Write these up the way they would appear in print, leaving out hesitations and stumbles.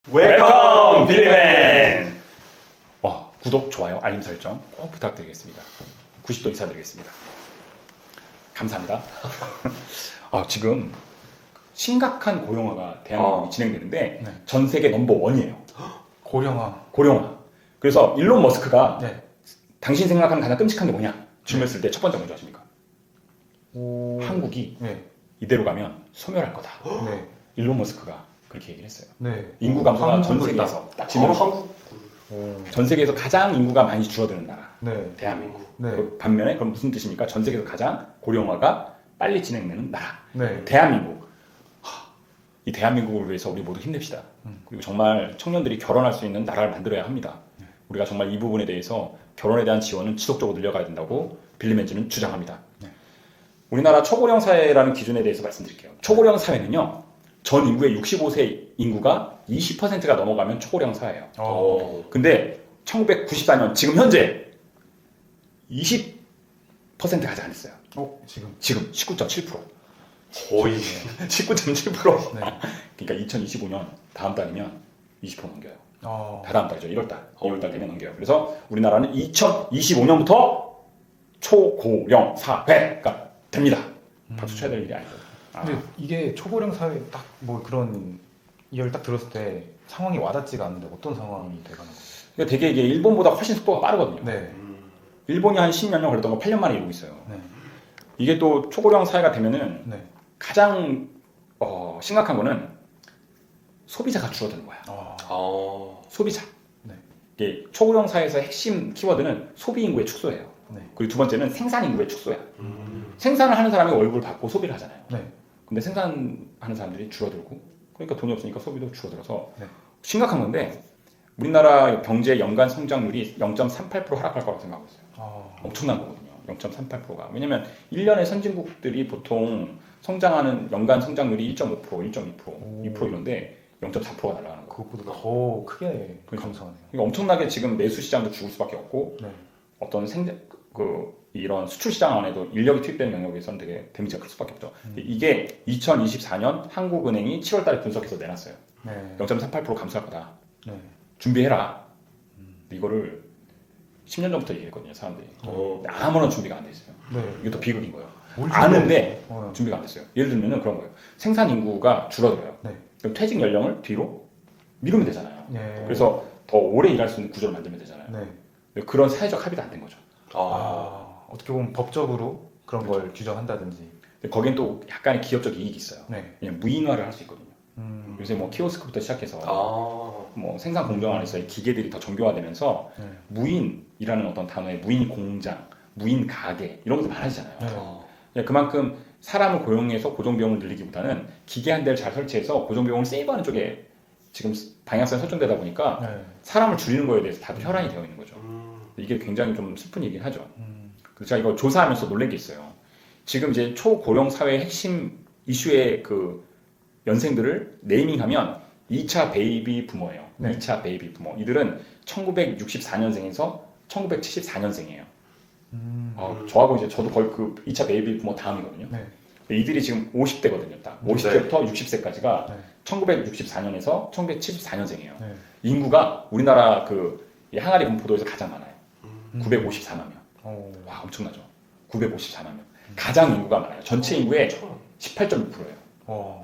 웰컴 빌리맨! 구독, 좋아요, 알림 설정 꼭 부탁드리겠습니다. 90도 인사드리겠습니다. 감사합니다. 지금 심각한 고령화가 대한민국이 진행되는데 네. 전 세계 넘버1이에요. 고령화. 그래서 일론 머스크가 네. 당신 생각하는 가장 끔찍한 게 뭐냐? 질문했을 때 첫 번째 먼저 하십니까? 오. 한국이 네. 이대로 가면 소멸할 거다. 네. 일론 머스크가 그렇게 얘기를 했어요. 네. 인구 감소가 전 한국을 세계에서 딱 지금 전 세계에서 가장 인구가 많이 줄어드는 나라. 네. 대한민국. 네. 그 반면에 그럼 무슨 뜻입니까? 전 세계에서 가장 고령화가 빨리 진행되는 나라. 네. 대한민국. 이 대한민국을 위해서 우리 모두 힘냅시다. 그리고 정말 청년들이 결혼할 수 있는 나라를 만들어야 합니다. 우리가 정말 이 부분에 대해서 결혼에 대한 지원은 지속적으로 늘려가야 된다고 빌리맨즈는 주장합니다. 우리나라 초고령 사회라는 기준에 대해서 말씀드릴게요. 초고령 사회는요, 전 인구의 65세 인구가 20%가 넘어가면 초고령 사회예요. 근데 1994년 지금 현재 20%가 아직 안 했어요. 지금 19.7%. 거의 19.7%. 네. 그러니까 2025년 다음 달이면 20% 넘겨요. 다다음 달이죠. 2월달 되면 넘겨요. 그래서 우리나라는 2025년부터 초고령 사회가 됩니다. 박수 쳐야 될 일이 아니죠. 근데 이게 초고령 사회 딱 뭐 그런 이야기를 딱 들었을 때 상황이 와닿지가 않는데 어떤 상황이 돼가는 거예요? 그러니까 되게 이게 일본보다 훨씬 속도가 빠르거든요. 네. 일본이 한 10몇 년 걸렸던 거 8년 만에 이루고 있어요. 네. 이게 또 초고령 사회가 되면은 네. 가장 심각한 거는 소비자가 줄어드는 거야. 소비자. 네. 이게 초고령 사회에서 핵심 키워드는 소비 인구의 축소예요. 네. 그리고 두 번째는 생산 인구의 축소야. 생산을 하는 사람이 월급을 받고 소비를 하잖아요. 네. 근데 생산하는 사람들이 줄어들고, 그러니까 돈이 없으니까 소비도 줄어들어서 네. 심각한 건데, 우리나라 경제 연간 성장률이 0.38% 하락할 거라고 생각하고 있어요. 엄청난 거거든요. 0.38%가. 왜냐면 1년에 선진국들이 보통 성장하는 연간 성장률이 1.5%, 1.2%, 2% 이런데 0.4%가 날아가는 거예요. 그것보다 더 크게 그러니까. 감소하네요. 그러니까 엄청나게 지금 내수 시장도 죽을 수밖에 없고, 네. 어떤 이런 수출 시장 안에도 인력이 투입되는 영역에서는 되게 데미지가 클 수밖에 없죠. 이게 2024년 한국은행이 7월달에 분석해서 내놨어요. 네. 0.38% 감소할 거다. 네. 준비해라. 이거를 10년 전부터 얘기했거든요, 사람들이. 근데 아무런 준비가 안 돼 있어요. 네. 이게 더 비극인 거예요. 뭘 아는데 준비해요? 준비가 안 됐어요. 예를 들면 그런 거예요. 생산 인구가 줄어들어요. 네. 그럼 퇴직 연령을 뒤로 미루면 되잖아요. 네. 그래서 더 오래 일할 수 있는 구조를 만들면 되잖아요. 네. 근데 그런 사회적 합의도 안 된 거죠. 어떻게 보면 법적으로 그런 걸 규정한다든지. 근데 거긴 또 약간의 기업적 이익이 있어요. 네. 그냥 무인화를 할 수 있거든요. 요새 뭐 키오스크부터 시작해서 뭐 생산 공정 안에서의 기계들이 더 정교화되면서 네. 무인이라는 어떤 단어의 무인 공장, 무인 가게 이런 것도 많아지잖아요. 네. 그만큼 사람을 고용해서 고정비용을 늘리기보다는 기계 한 대를 잘 설치해서 고정비용을 세이브하는 쪽에 지금 방향성이 설정되다 보니까 네. 사람을 줄이는 거에 대해서 다들 혈안이 되어 있는 거죠. 이게 굉장히 좀 슬픈 얘기긴 하죠. 그래서 제가 이거 조사하면서 놀란 게 있어요. 지금 이제 초고령 사회의 핵심 이슈의 그 연생들을 네이밍하면 2차 베이비 부모예요. 네. 2차 베이비 부모. 이들은 1964년생에서 1974년생이에요. 저하고 이제 저도 거의 그 2차 베이비 부모 다음이거든요. 네. 이들이 지금 50대거든요. 딱 50대부터 60세까지가 네. 1964년에서 1974년생이에요. 네. 인구가 우리나라 이 항아리 분포도에서 가장 많아요. 954만 명. 와, 엄청나죠. 954만 명. 가장 인구가 많아요. 전체 인구의 18.6%예요.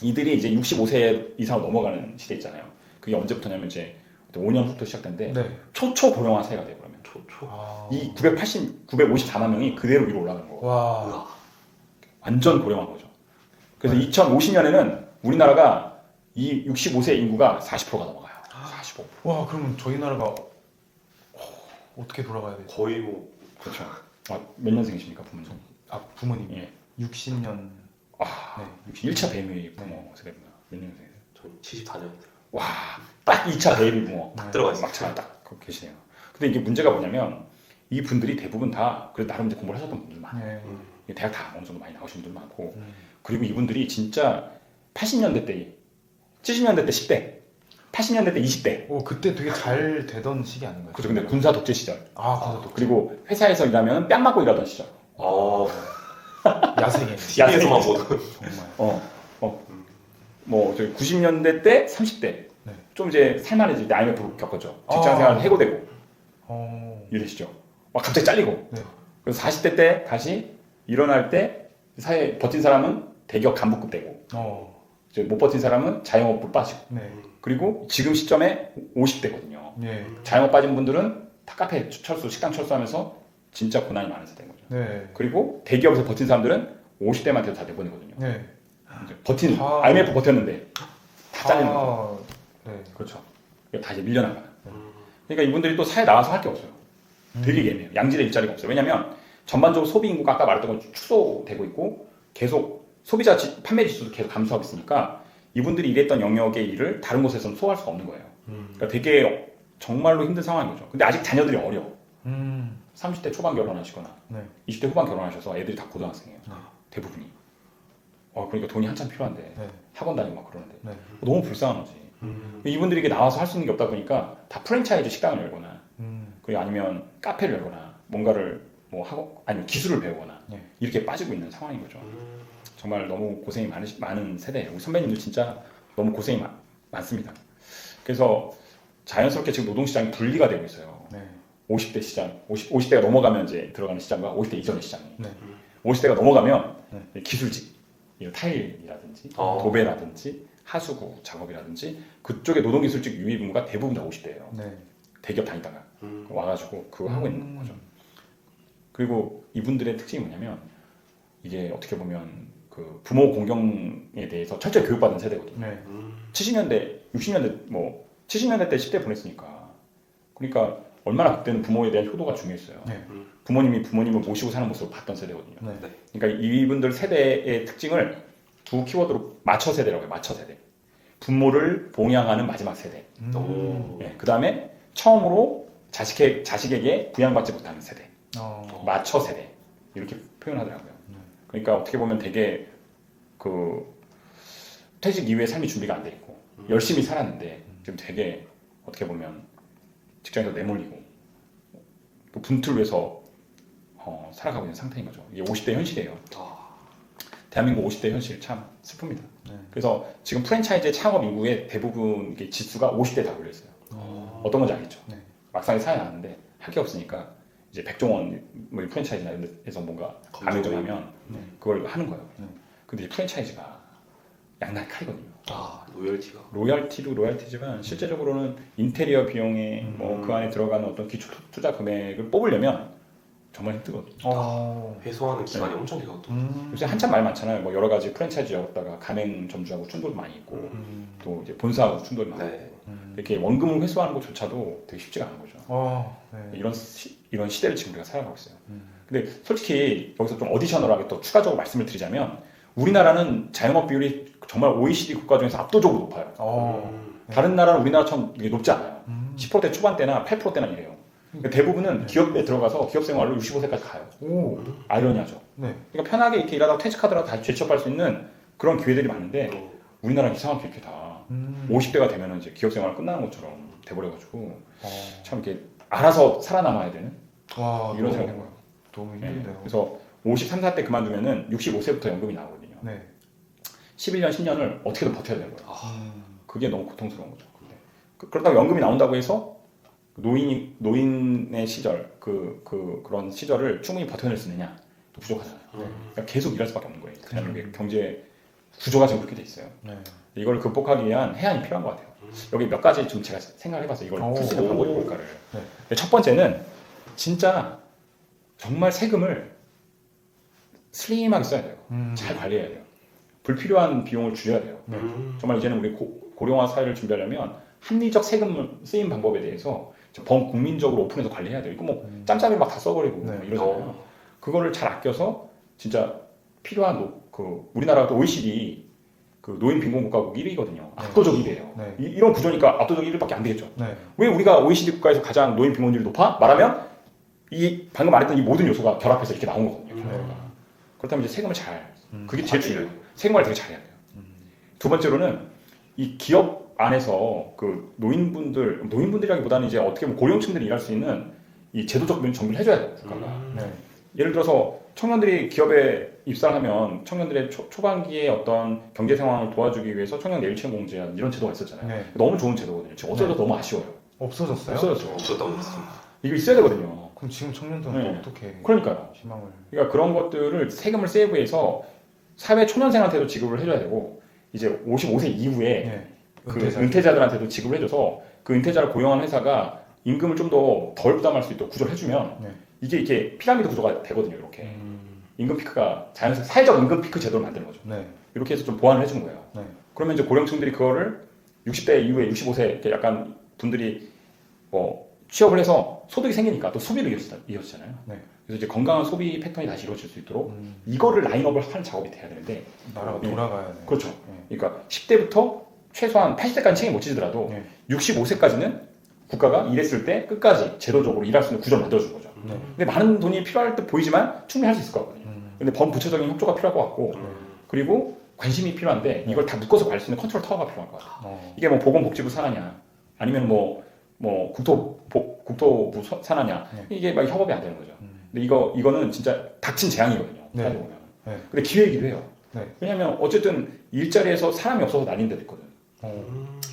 이들이 이제 65세 이상으로 넘어가는 시대 있잖아요. 그게 언제부터냐면 이제 5년 후부터 시작된데 네. 초초고령화 사회가 돼버리면 이 954만 명이 그대로 위로 올라가는 거고 와. 완전 고령한 거죠. 그래서 2050년에는 우리나라가 이 65세 인구가 40%가 넘어가요. 45%. 와, 그러면 저희 나라가 어떻게 돌아가야 되지? 거의 뭐 그렇죠. 몇 년생이십니까, 부모님? 부모님. 예. 60년. 네. 1차 베이비 부모 세대구나. 몇 년생이세요? 전 74년 와, 딱 2차 베이비 부모. 딱 들어가 있어요. 막차 딱 거기 계시네요. 근데 이게 문제가 뭐냐면 이 분들이 대부분 다 그래도 나름 이제 공부를 하셨던 분들 많아요. 네. 대학 다 어느 정도 많이 나오신 분들 많고 그리고 이분들이 진짜 80년대 때 70년대 때 10대 80년대 때 20대 그때 되게 잘 되던 시기 아닌가요? 그죠. 근데 군사 독재 시절 군사 독재. 그리고 회사에서 일하면 뺨 맞고 일하던 시절 야생에. TV에서만 보던 정말. 뭐 저기 90년대 때 30대 네. 좀 이제 살만해질 때 IMF를 겪었죠. 직장생활 해고되고 이러시죠. 막 갑자기 잘리고. 네. 그래서 40대 때 다시 일어날 때 사회 버틴 사람은 대기업 간부급 되고 이제 못 버틴 사람은 자영업으로 빠지고. 네. 그리고 지금 시점에 50대거든요. 네. 자영업 빠진 분들은 다 카페 철수, 식당 철수하면서 진짜 고난이 많은 세대인 거죠. 네. 그리고 대기업에서 버틴 사람들은 50대만 돼도 다 내보내거든요. 네. 이제 버틴 아. IMF 버텼는데 다 잘리는 거죠. 네. 그렇죠. 다 이제 밀려나가는. 그러니까 이분들이 또 사회에 나와서 할 게 없어요. 되게 예매해요. 양질의 일자리가 없어요. 왜냐하면 전반적으로 소비 인구가 아까 말했던 건 축소되고 있고 계속 소비자 판매 지수도 계속 감소하고 있으니까 이분들이 일했던 영역의 일을 다른 곳에서는 소화할 수가 없는 거예요. 그러니까 되게 정말로 힘든 상황인 거죠. 근데 아직 자녀들이 어려워. 30대 초반 결혼하시거나 네. 20대 후반 결혼하셔서 애들이 다 고등학생이에요. 네. 대부분이. 그러니까 돈이 한참 필요한데 네. 학원 다니고 막 그러는데 네. 너무 불쌍한 거지. 이분들이 이게 나와서 할 수 있는 게 없다 보니까 다 프랜차이즈 식당을 열거나 그리고 아니면 카페를 열거나 뭔가를 뭐 하고 아니면 기술을 배우거나 네. 이렇게 빠지고 있는 상황인 거죠. 정말 너무 고생이 많은 세대예요. 우리 선배님들 진짜 너무 고생이 많습니다. 그래서 자연스럽게 지금 노동시장이 분리가 되고 있어요. 네. 50대 시장, 50대가 넘어가면 이제 들어가는 시장과 50대 이전의 시장이. 네. 50대가 넘어가면 네. 기술직, 이런 타일이라든지 어. 도배라든지 하수구 작업이라든지 그쪽에 노동기술직 유입 인구가 대부분 다 50대예요. 네. 대기업 다니다가 와가지고 그거 하고 있는 거죠. 그리고 이분들의 특징이 뭐냐면 이게 어떻게 보면 그 부모 공경에 대해서 철저히 교육받은 세대거든요. 네. 70년대, 60년대 뭐 70년대 때 10대 보냈으니까 그러니까 얼마나 그때는 부모에 대한 효도가 중요했어요. 네. 부모님이 부모님을 모시고 사는 모습을 봤던 세대거든요. 네. 그러니까 이분들 세대의 특징을 두 키워드로 맞춰 세대라고 해요. 맞춰 세대. 부모를 봉양하는 마지막 세대. 그 다음에 처음으로 자식에게 부양받지 못하는 세대. 맞춰 세대. 이렇게 표현하더라고요. 그러니까 어떻게 보면 되게 그 퇴직 이후에 삶이 준비가 안 돼 있고 열심히 살았는데 지금 되게 어떻게 보면 직장에서 내몰리고 또 분투를 위해서 살아가고 있는 상태인 거죠. 이게 50대 현실이에요. 대한민국 50대 현실 참 슬픕니다. 네. 그래서 지금 프랜차이즈 창업 인구의 대부분 이게 지수가 50대에 다 걸려 있어요. 어떤 건지 알겠죠? 네. 막상에 사회 나왔는데 할 게 없으니까 이제 백종원 뭐 프랜차이즈나 이런 데서 뭔가 가맹점하면 그걸 하는 거예요. 네. 근데 이 프랜차이즈가 양날 칼이거든요. 로열티가. 로열티도 로열티지만 실제적으로는 인테리어 비용에 뭐 그 안에 들어가는 어떤 기초 투자 금액을 뽑으려면 정말 힘들거든요. 회수하는 기간이 엄청 길거든. 요새 한참 말 많잖아요. 뭐 여러 가지 프랜차이즈 열었다가 가맹점주하고 충돌도 많이 있고 또 이제 본사하고 충돌이 많고 네. 이렇게 원금을 회수하는 것조차도 되게 쉽지가 않은 거죠. 네. 이런 시대를 지금 우리가 살아가고 있어요. 근데 솔직히 여기서 좀 어디셔널하게 또 추가적으로 말씀을 드리자면 우리나라는 자영업 비율이 정말 OECD 국가 중에서 압도적으로 높아요. 다른 나라는 우리나라처럼 이게 높지 않아요. 10%대 초반대나 8%대나 이래요. 그러니까 대부분은 기업에 들어가서 기업 생활로 65세까지 가요. 아이러니하죠. 네. 그러니까 편하게 이렇게 일하다가 퇴직하더라도 다시 재취업할 수 있는 그런 기회들이 많은데 우리나라는 이상하게 이렇게 다 50대가 되면 이제 기업 생활 끝나는 것처럼 돼버려가지고 참 이렇게 알아서 살아남아야 되는 이런 생각인 거예요. 너무 네. 힘들네요. 그래서 53, 4때 그만두면은 65세부터 연금이 나오거든요. 네. 11년, 10년을 어떻게든 버텨야 되는 거예요. 그게 너무 고통스러운 거죠. 그렇다고 연금이 나온다고 해서 노인의 시절 그런 시절을 충분히 버텨낼 수 있느냐 또 부족하잖아요. 그러니까 계속 일할 수밖에 없는 거예요. 대한민국의 경제 구조가 지금 그렇게 돼 있어요. 네. 이걸 극복하기 위한 해안이 필요한 것 같아요. 여기 몇 가지 좀 제가 생각해봤어요. 이걸 풀 수 있는 방법이 뭘까를. 네. 첫 번째는 진짜 정말 세금을 슬림하게 써야 돼요. 잘 관리해야 돼요. 불필요한 비용을 줄여야 돼요. 정말 이제는 우리 고령화 사회를 준비하려면 합리적 세금 쓰임 방법에 대해서 범국민적으로 오픈해서 관리해야 돼요. 이거 뭐 짬짬이 막 다 써버리고 네. 이러잖아요. 그거를 잘 아껴서 진짜 필요한 우리나라가 또 OECD 그 노인 빈곤 국가국 1위거든요. 압도적 1위예요. 네. 이런 구조니까 압도적 1위밖에 안 되겠죠. 네. 왜 우리가 OECD 국가에서 가장 노인 빈곤율이 높아? 말하면 이 방금 말했던 이 모든 요소가 결합해서 이렇게 나온 거거든요. 그렇다면 이제 세금을 그게 제일 중요해요. 세금을 되게 잘해야 돼요. 두 번째로는 이 기업 안에서 그 노인분들이라기보다는 이제 어떻게 보면 고령층들이 일할 수 있는 이 제도적 면을 정비를 해줘야 돼요. 국가가. 네. 예를 들어서 청년들이 기업에 입사를 하면 청년들의 초반기에 어떤 경제 상황을 도와주기 위해서 청년 내일채용 공제 이런 제도가 있었잖아요. 네. 너무 좋은 제도거든요. 지금 없어져서 너무 아쉬워요. 없어졌어요? 없어졌어요. 없었다고 들었습니다. 이거 있어야 되거든요. 그럼 지금 청년들은 네. 또 어떻게 그러니까요. 희망을? 그러니까 그런 것들을 세금을 세이브해서 사회 초년생한테도 지급을 해줘야 되고 이제 55세 이후에 네. 그 은퇴자들한테도 지급을 해줘서 그 은퇴자를 고용한 회사가 임금을 좀 더 덜 부담할 수 있도록 구조를 해주면 네. 이게 이렇게 피라미드 구조가 되거든요. 이렇게 임금 피크가 자연스럽게 사회적 임금 피크 제도를 만드는 거죠. 네. 이렇게 해서 좀 보완을 해준 거예요. 네. 그러면 이제 고령층들이 그거를 60대 이후에 65세 이렇게 약간 분들이 취업을 해서 소득이 생기니까 또 소비를 이어지잖아요. 네. 그래서 이제 건강한 소비 패턴이 다시 이루어질 수 있도록 이거를 라인업을 하는 작업이 돼야 되는데 나라가 예. 돌아가야 돼. 그렇죠. 네. 그러니까 10대부터 최소한 80대까지 책임 못 지더라도 네. 65세까지는 국가가 일했을 때 끝까지 제도적으로 일할 수 있는 구조를 만들어준 거죠. 네. 근데 많은 돈이 필요할 듯 보이지만 충분히 할 수 있을 것 같거든요. 근데 범부처적인 협조가 필요할 것 같고 그리고 관심이 필요한데 이걸 다 묶어서 갈 수 있는 컨트롤 타워가 필요할 것 같아요. 이게 뭐 보건복지부 산하냐 아니면 뭐 국토부 산하냐 네. 이게 막 협업이 안 되는 거죠. 근데 이거는 진짜 닥친 재앙이거든요. 네. 따지고 보면. 네. 근데 기회이기도 해요. 네. 왜냐하면 어쨌든 일자리에서 사람이 없어서 날린 데도 있거든.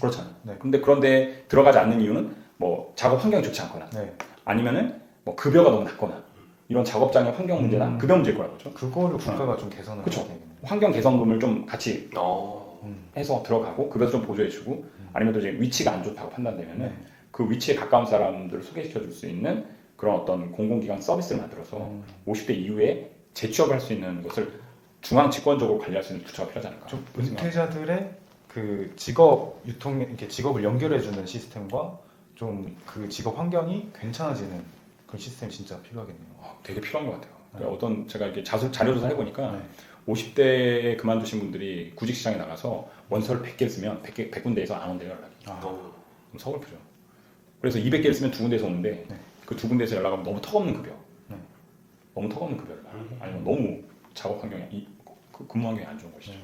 그렇잖아요. 네. 그런데 들어가지 않는 이유는 뭐 작업 환경이 좋지 않거나 네. 아니면은 뭐 급여가 너무 낮거나 이런 작업장의 환경 문제나 급여 문제일 거라고 그죠. 그거를 국가가 좀 개선을 그쵸. 해야 되겠네요. 환경 개선금을 좀 같이 어. 해서 들어가고 급여도 좀 보조해주고 아니면 또 이제 위치가 안 좋다고 판단되면은 네. 그 위치에 가까운 사람들을 소개시켜 줄 수 있는 그런 어떤 공공기관 서비스를 만들어서 50대 이후에 재취업을 할 수 있는 것을 중앙 집권적으로 관리할 수 있는 부처가 필요하지 않을까. 좀 은퇴자들의 그 직업 유통 이렇게 직업을 연결해주는 시스템과 좀 그 직업 환경이 괜찮아지는 그런 시스템이 진짜 필요하겠네요. 되게 필요한 것 같아요. 그러니까 어떤 제가 이렇게 자료조사 해보니까 네. 50대에 그만두신 분들이 구직시장에 나가서 원서를 100개 쓰면 100군데에서 안 온대요 연락이. 어. 그럼 서글프죠. 그래서 200개를 쓰면 2군데에서 오는데 네. 그 2군데에서 연락하면 너무 턱없는 급여. 네. 너무 턱없는 급여를 받고 아니면 너무 작업 환경이 그 근무 환경이 안 좋은 것이죠.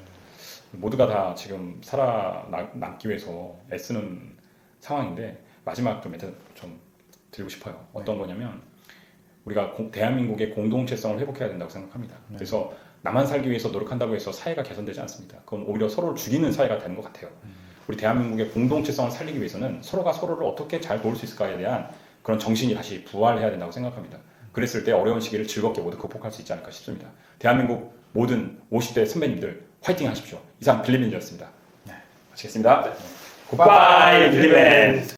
모두가 다 지금 살아남기 위해서 애쓰는 상황인데 마지막 좀 멘트 좀 드리고 싶어요. 어떤 거냐면 우리가 대한민국의 공동체성을 회복해야 된다고 생각합니다. 그래서 나만 살기 위해서 노력한다고 해서 사회가 개선되지 않습니다. 그건 오히려 서로를 죽이는 사회가 되는 것 같아요. 우리 대한민국의 공동체성을 살리기 위해서는 서로가 서로를 어떻게 잘 도울 수 있을까에 대한 그런 정신이 다시 부활해야 된다고 생각합니다. 그랬을 때 어려운 시기를 즐겁게 모두 극복할 수 있지 않을까 싶습니다. 대한민국 모든 50대 선배님들 화이팅 하십시오. 이상 빌리빈이었습니다. 마치겠습니다. 굿바이 빌리빈.